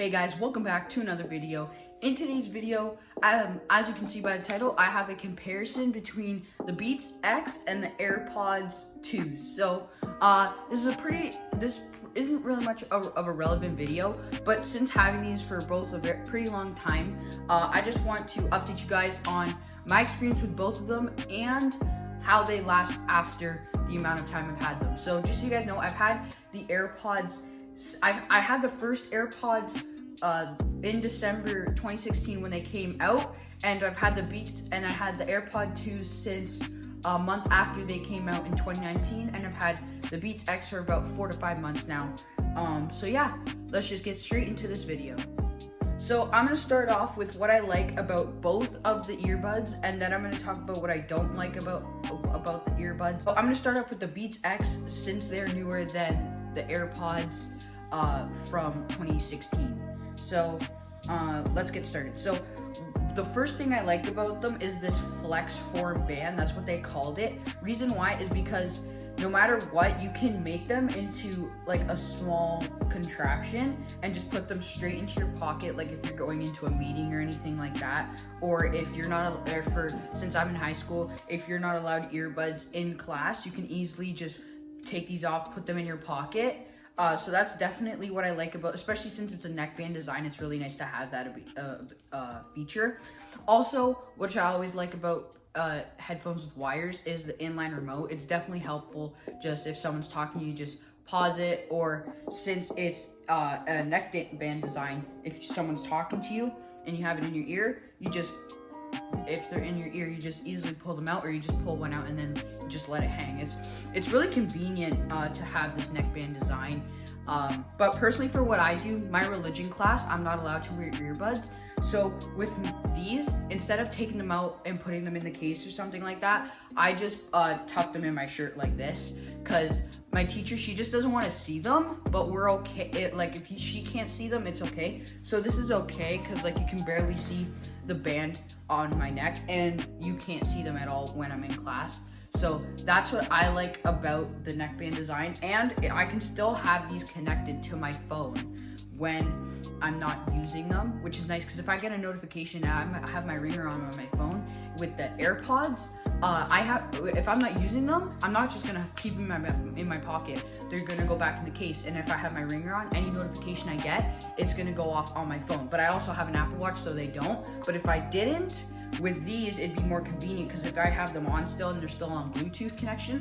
Hey guys, welcome back to another video. In today's video, as you can see by the title, I have a comparison between the Beats X and the AirPods 2. So, this isn't really much of a relevant video, but since having these for both a pretty long time, I just want to update you guys on my experience with both of them and how they last after the amount of time I've had them. So just so you guys know, I've had the AirPods. I had the first AirPods in December 2016 when they came out, and I've had the Beats and I had the AirPod 2 since a month after they came out in 2019, and I've had the Beats X for about 4 to 5 months now. So yeah, let's just get straight into this video. So I'm gonna start off with what I like about both of the earbuds, and then I'm gonna talk about what I don't like about the earbuds. So I'm gonna start off with the Beats X since they're newer than the AirPods from 2016. So let's get started. So the first thing I like about them is this flex form band. That's what they called it. Reason why is because no matter what, you can make them into like a small contraption and just put them straight into your pocket, like if you're going into a meeting or anything like that, or if you're not, since I'm in high school, if you're not allowed earbuds in class, you can easily just take these off, put them in your pocket. So that's definitely what I like about, especially since it's a neckband design, it's really nice to have that feature. Also, which I always like about headphones with wires is the inline remote. It's definitely helpful. Just if someone's talking, you just pause it, or since it's a neckband design, if someone's talking to you and you have it in your ear, if they're in your ear, you just easily pull them out, or you just pull one out and then you just let it hang. It's really convenient to have this neckband design. But personally, for what I do, my religion class, I'm not allowed to wear earbuds. So with these, instead of taking them out and putting them in the case or something like that, I just tuck them in my shirt like this, because my teacher, she just doesn't want to see them, but we're okay. If she can't see them, it's okay. So this is okay, because like you can barely see the band on my neck, and you can't see them at all when I'm in class. So that's what I like about the neckband design, and I can still have these connected to my phone when I'm not using them, which is nice, because if I get a notification, I have my ringer on my phone. With the AirPods, if I'm not using them, I'm not just gonna keep them in my pocket. They're gonna go back in the case, and if I have my ringer on, any notification I get, it's gonna go off on my phone. But I also have an Apple Watch, so they don't. But if I didn't, with these, it'd be more convenient, because if I have them on still and they're still on Bluetooth connection,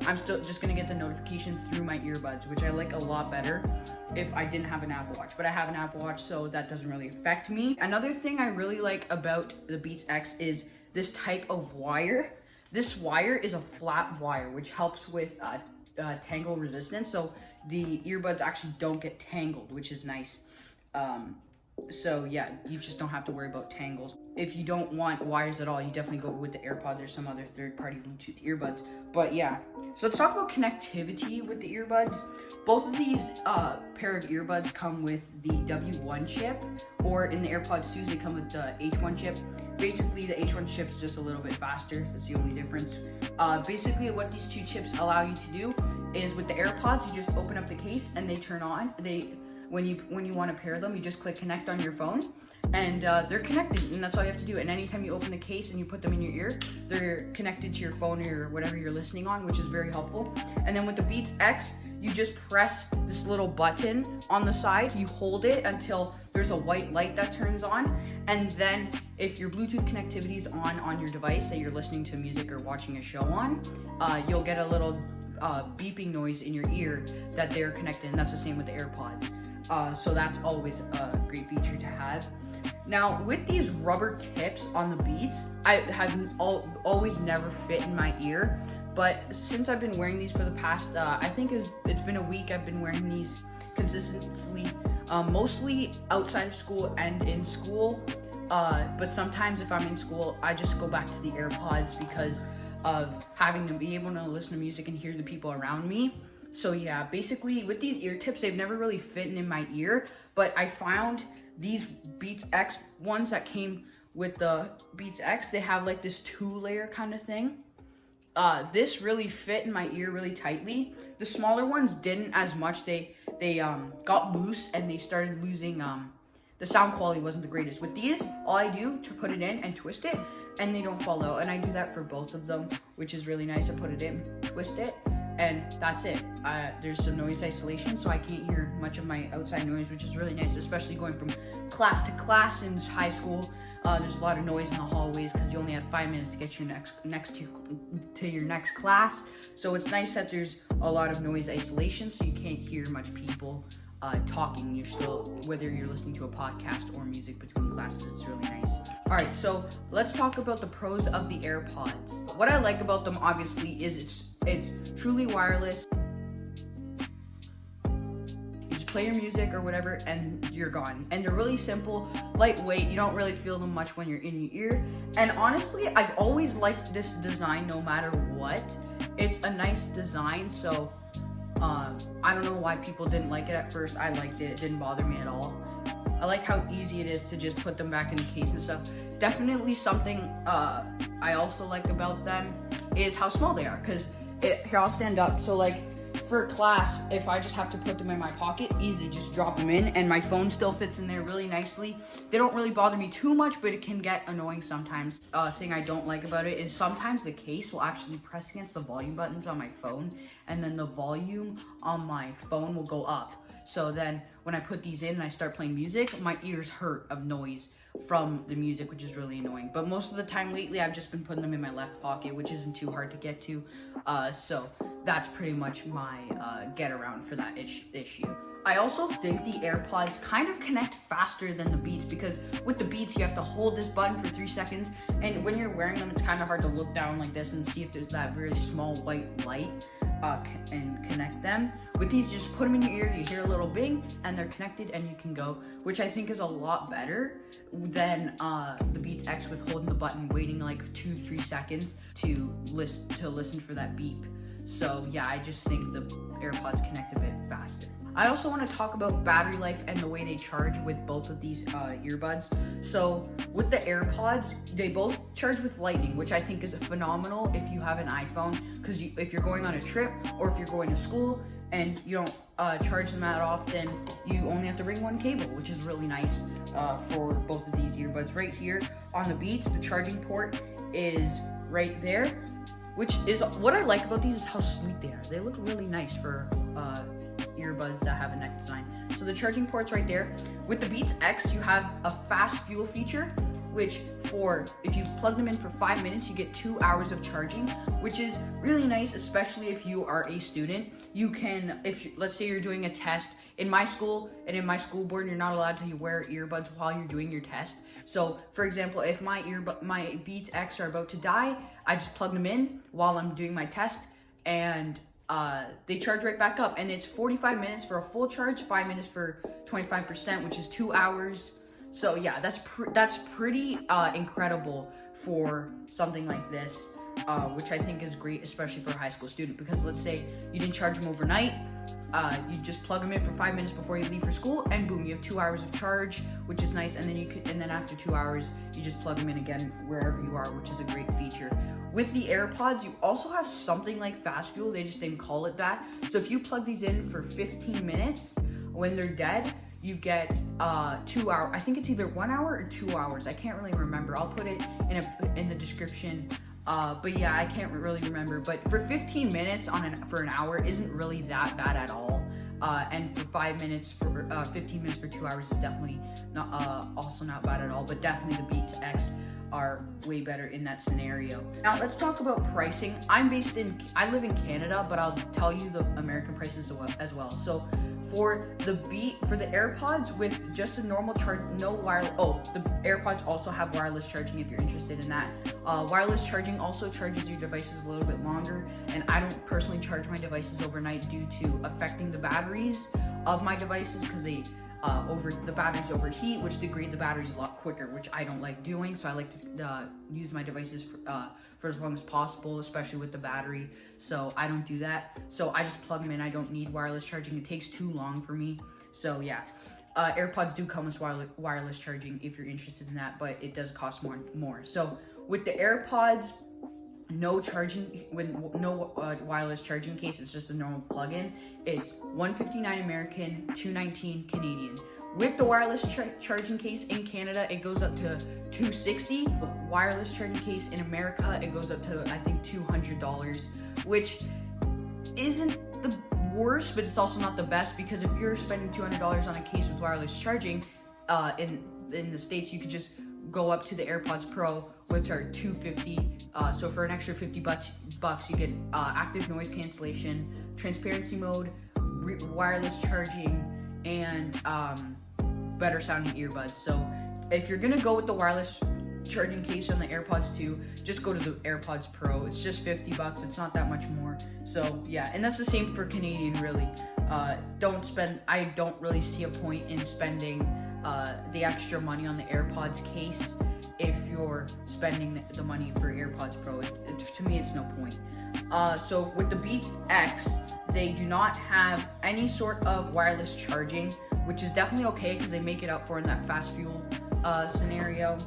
I'm still just gonna get the notification through my earbuds, which I like a lot better if I didn't have an Apple Watch. But I have an Apple Watch, so that doesn't really affect me. Another thing I really like about the Beats X is this type of wire. This wire is a flat wire, which helps with tangle resistance, so the earbuds actually don't get tangled, which is nice. So yeah, you just don't have to worry about tangles. If you don't want wires at all, you definitely go with the AirPods or some other third-party Bluetooth earbuds. But yeah, so let's talk about connectivity with the earbuds. Both of these pair of earbuds come with the W1 chip, or in the AirPods 2, they come with the H1 chip. Basically, the H1 chip is just a little bit faster. That's the only difference. Basically, what these two chips allow you to do is, with the AirPods, you just open up the case and they turn on. When you want to pair them, you just click connect on your phone, and they're connected, and that's all you have to do. And anytime you open the case and you put them in your ear, they're connected to your phone or whatever you're listening on, which is very helpful. And then with the Beats X, you just press this little button on the side, you hold it until there's a white light that turns on, and then if your Bluetooth connectivity is on your device that you're listening to music or watching a show on, you'll get a little beeping noise in your ear that they're connected, and that's the same with the AirPods. So that's always a great feature to have. Now, with these rubber tips on the Beats, I have always never fit in my ear, but since I've been wearing these for the past, I think it's been a week, I've been wearing these consistently, mostly outside of school and in school, but sometimes if I'm in school, I just go back to the AirPods because of having to be able to listen to music and hear the people around me. So yeah, basically with these ear tips, they've never really fit in my ear, but I found these Beats X ones that came with the Beats X, they have like this 2-layer kind of thing. this really fit in my ear really tightly. The smaller ones didn't as much. They got loose and they started losing, the sound quality wasn't the greatest. With these, all I do to put it in and twist it, and they don't fall out. And I do that for both of them, which is really nice. I put it in, twist it, and that's it. There's some noise isolation, so I can't hear much of my outside noise, which is really nice, especially going from class to class in high school. There's a lot of noise in the hallways because you only have 5 minutes to get your to your next class. So it's nice that there's a lot of noise isolation, so you can't hear much people talking. You're still, whether you're listening to a podcast or music between classes, it's really nice. All right, so let's talk about the pros of the AirPods. What I like about them, obviously, is it's truly wireless. You just play your music or whatever, and you're gone. And they're really simple, lightweight. You don't really feel them much when you're in your ear. And honestly, I've always liked this design, no matter what. It's a nice design, so I don't know why people didn't like it at first. I liked it. It didn't bother me at all. I like how easy it is to just put them back in the case and stuff. Definitely something I also like about them is how small they are. Because here, I'll stand up. So like for class, if I just have to put them in my pocket, easy, just drop them in, and my phone still fits in there really nicely. They don't really bother me too much, but it can get annoying sometimes. Thing I don't like about it is sometimes the case will actually press against the volume buttons on my phone, and then the volume on my phone will go up. So then when I put these in and I start playing music, my ears hurt of noise from the music, which is really annoying. But most of the time lately, I've just been putting them in my left pocket, which isn't too hard to get to. So that's pretty much my get around for that issue. I also think the AirPods kind of connect faster than the Beats, because with the Beats, you have to hold this button for 3 seconds. And when you're wearing them, it's kind of hard to look down like this and see if there's that very small white light and connect them. With these, you just put them in your ear, you hear a little bing, and they're connected and you can go, which I think is a lot better than the Beats X with holding the button, waiting like 2-3 seconds to listen for that beep. So yeah, I just think the AirPods connect a bit faster. I also want to talk about battery life and the way they charge with both of these earbuds. So with the AirPods, they both charge with lightning, which I think is phenomenal if you have an iPhone, because if you're going on a trip or if you're going to school and you don't charge them that often, you only have to bring one cable, which is really nice for both of these earbuds. Right here on the Beats, the charging port is right there, which is what I like about these is how sleek they are. They look really nice for earbuds that have a neck design. So the charging port's right there. With the Beats X, you have a fast fuel feature, which if you plug them in for 5 minutes, you get 2 hours of charging, which is really nice, especially if you are a student. You can, let's say you're doing a test in my school, and in my school board, you're not allowed to wear earbuds while you're doing your test. So for example, if my Beats X are about to die, I just plug them in while I'm doing my test, and they charge right back up. And it's 45 minutes for a full charge, 5 minutes for 25%, which is 2 hours. So yeah, that's pretty incredible for something like this, which I think is great, especially for a high school student, because let's say you didn't charge them overnight, you just plug them in for 5 minutes before you leave for school, and boom, you have 2 hours of charge, which is nice. And then after 2 hours, you just plug them in again wherever you are, which is a great feature. With the AirPods, you also have something like fast fuel. They just didn't call it that. So if you plug these in for 15 minutes, when they're dead, you get 2 hours. I think it's either 1 hour or 2 hours. I can't really remember. I'll put it in the description. But yeah, I can't really remember. But for 15 minutes for an hour isn't really that bad at all. And for 15 minutes for 2 hours is definitely also not bad at all. But definitely the Beats X are way better in that scenario. Now let's talk about pricing. I live in Canada, but I'll tell you the American prices as well. So for the AirPods with just a normal charge, no wireless. Oh, the AirPods also have wireless charging if you're interested in that. Wireless charging also charges your devices a little bit longer, and I don't personally charge my devices overnight due to affecting the batteries of my devices, because the batteries overheat, which degrade the batteries a lot quicker, which I don't like doing. So I like to use my devices for as long as possible, especially with the battery. So I don't do that. So I just plug them in. I don't need wireless charging. It takes too long for me. So yeah, AirPods do come with wireless charging if you're interested in that, but it does cost more. So with the AirPods, no charging, with no wireless charging case. It's just a normal plug-in. It's $159 American, $219 Canadian. With the wireless charging case in Canada, it goes up to $260. Wireless charging case in America, it goes up to, I think, $200, which isn't the worst, but it's also not the best, because if you're spending $200 on a case with wireless charging, in the States, you could just go up to the AirPods Pro, which are $250. So for an extra $50, you get active noise cancellation, transparency mode, wireless charging, and better sounding earbuds. So if you're gonna go with the wireless charging case on the AirPods 2, just go to the AirPods Pro. It's just $50. It's not that much more. So yeah, and that's the same for Canadian, really. I don't really see a point in spending the extra money on the AirPods case if you're spending the money for AirPods Pro. To me, it's no point. So with the Beats X, they do not have any sort of wireless charging, which is definitely okay because they make it up for in that fast fuel scenario.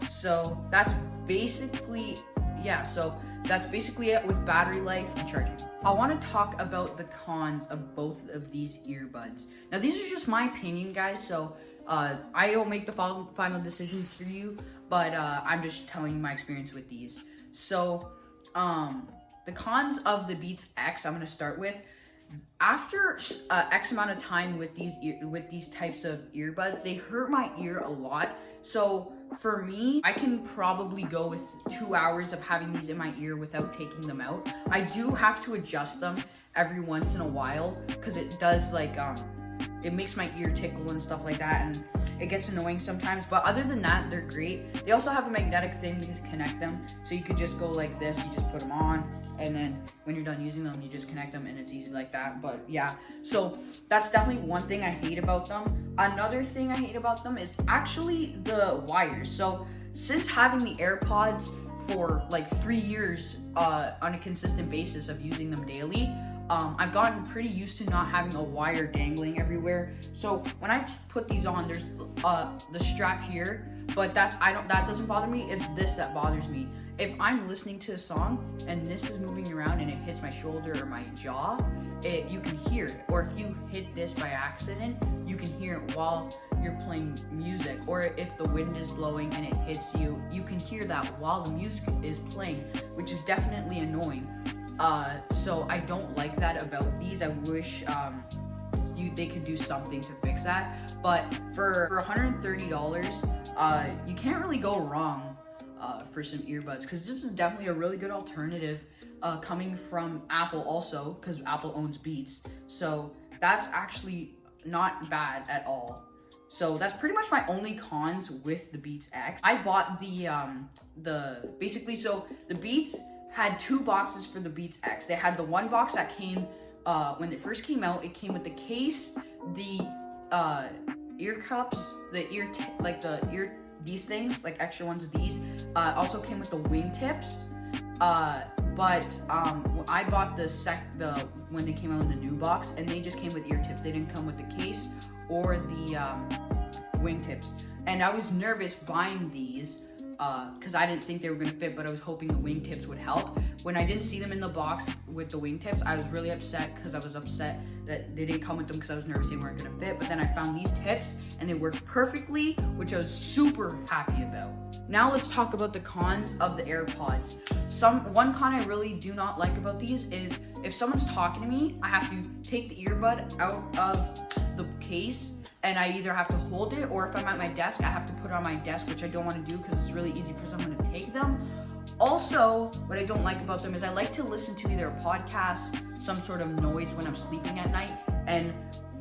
So that's basically, that's basically it with battery life and charging. I want to talk about the cons of both of these earbuds. Now, these are just my opinion, guys, so I don't make the final decisions for you, but I'm just telling you my experience with these. So, the cons of the Beats X, I'm going to start with. After X amount of time with these types of earbuds, they hurt my ear a lot. So for me, I can probably go with 2 hours of having these in my ear without taking them out. I do have to adjust them every once in a while because it does it makes my ear tickle and stuff like that, and it gets annoying sometimes. But other than that, they're great. They also have a magnetic thing to connect them, so you could just go like this, you just put them on, and then when you're done using them, you just connect them, and it's easy like that. But yeah, so that's definitely one thing I hate about them. Another thing I hate about them is actually the wires. So since having the AirPods for like 3 years on a consistent basis of using them daily, I've gotten pretty used to not having a wire dangling everywhere. So when I put these on, there's the strap here, but that doesn't bother me. It's this that bothers me. If I'm listening to a song and this is moving around and it hits my shoulder or my jaw, you can hear it. Or if you hit this by accident, you can hear it while you're playing music. Or if the wind is blowing and it hits you, you can hear that while the music is playing, which is definitely annoying. So I don't like that about these. I wish they could do something to fix that. But for $130, you can't really go wrong for some earbuds, because this is definitely a really good alternative coming from Apple also, because Apple owns Beats. So that's actually not bad at all. So that's pretty much my only cons with the Beats X. I bought the Beats had 2 boxes for the Beats X. They had the one box that came when it first came out. It came with the case, the ear cups, these things, like extra ones of these. Also came with the wing tips. But I bought when they came out in the new box, and they just came with ear tips. They didn't come with the case or the wing tips. And I was nervous buying these because I didn't think they were gonna fit, but I was hoping the wing tips would help. When I didn't see them in the box with the wing tips, I was really upset, because I was upset that they didn't come with them, because I was nervous they weren't gonna fit. But then I found these tips and they worked perfectly, which I was super happy about. Now let's talk about the cons of the AirPods. One con I really do not like about these is if someone's talking to me, I have to take the earbud out of the case, and I either have to hold it, or if I'm at my desk, I have to put it on my desk, which I don't want to do because it's really easy for someone to take them. Also, what I don't like about them is I like to listen to either a podcast, some sort of noise when I'm sleeping at night, and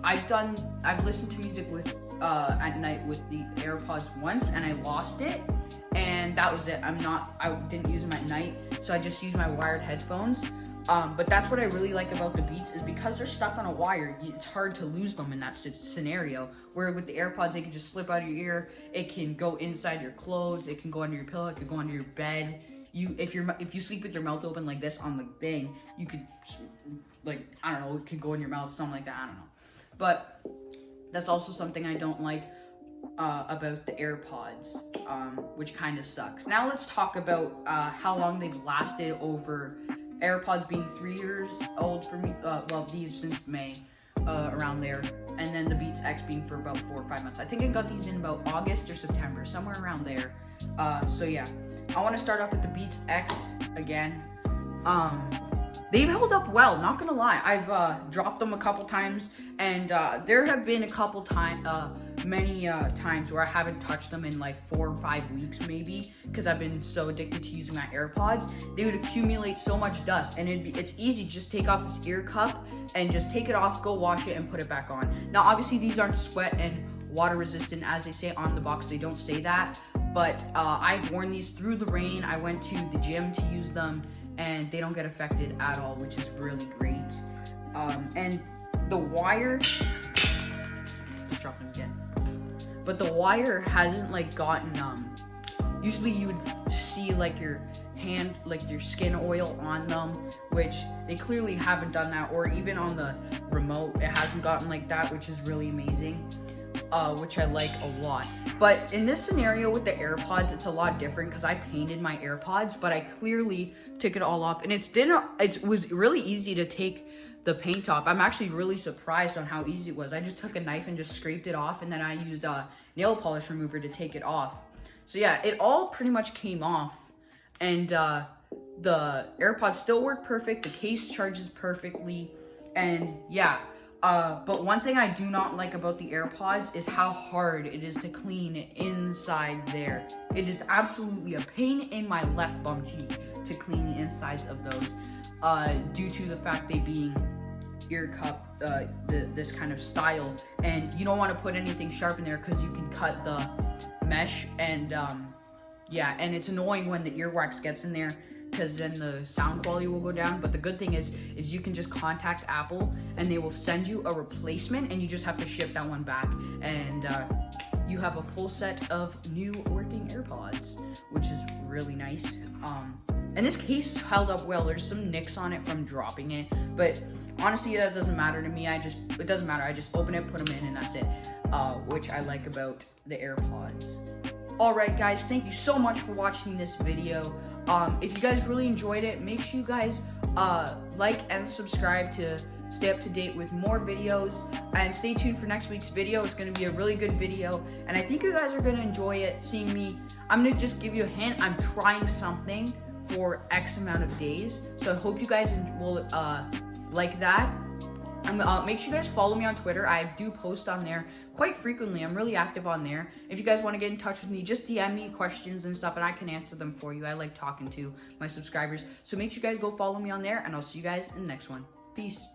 I've listened to music with at night with the AirPods once, and I lost it, and that was it. I didn't use them at night, so I just used my wired headphones. But that's what I really like about the Beats, is because they're stuck on a wire, it's hard to lose them in that scenario. Where with the AirPods, they can just slip out of your ear, it can go inside your clothes, it can go under your pillow, it can go under your bed. If you sleep with your mouth open like this on the thing, you could, I don't know, it could go in your mouth, something like that, I don't know. But that's also something I don't like. about the AirPods, which kind of sucks. Now let's talk about how long they've lasted over AirPods being 3 years old for me. Well, these since May, around there, and then the Beats X being for about 4 or 5 months. I think I got these in about August or September, somewhere around there. So yeah, I want to start off with the Beats X again. They've held up well, not gonna lie. I've dropped them a couple times, and there have been a couple times, many times where I haven't touched them in like 4 or 5 weeks maybe, because I've been so addicted to using my AirPods. They would accumulate so much dust, and it's easy to just take off this ear cup and just take it off, go wash it, and put it back on. Now obviously these aren't sweat and water resistant as they say on the box. They don't say that, but I've worn these through the rain. I went to the gym to use them, and they don't get affected at all, which is really great. And the wire, let's drop them again. But the wire hasn't like gotten, usually you would see like your hand, like your skin oil on them, which they clearly haven't done that, or even on the remote, it hasn't gotten like that, which is really amazing. Which I like a lot. But in this scenario with the AirPods, it's a lot different because I painted my AirPods, but I clearly took it all off, and it was really easy to take the paint off. I'm actually really surprised on how easy it was. I just took a knife and just scraped it off, and then I used a nail polish remover to take it off. So yeah, it all pretty much came off, and the AirPods still work perfect. The case charges perfectly, and yeah. But one thing I do not like about the AirPods is how hard it is to clean inside there. It is absolutely a pain in my left bum cheek to clean the insides of those, due to the fact they being ear cup, this kind of style, and you don't want to put anything sharp in there because you can cut the mesh, and yeah, and it's annoying when the earwax gets in there, because then the sound quality will go down. But the good thing is you can just contact Apple and they will send you a replacement, and you just have to ship that one back, and you have a full set of new working AirPods, which is really nice. And this case held up well. There's some nicks on it from dropping it, but honestly that doesn't matter to me. It doesn't matter. I just open it, put them in, and that's it, which I like about the AirPods. Alright guys, thank you so much for watching this video. If you guys really enjoyed it, make sure you guys like and subscribe to stay up to date with more videos, and stay tuned for next week's video. It's going to be a really good video, and I think you guys are going to enjoy it, seeing me. I'm going to just give you a hint. I'm trying something for X amount of days, so I hope you guys will like that. Make sure you guys follow me on Twitter. I do post on there quite frequently. I'm really active on there. If you guys want to get in touch with me, just DM me questions and stuff, and I can answer them for you. I like talking to my subscribers. So make sure you guys go follow me on there, and I'll see you guys in the next one. Peace.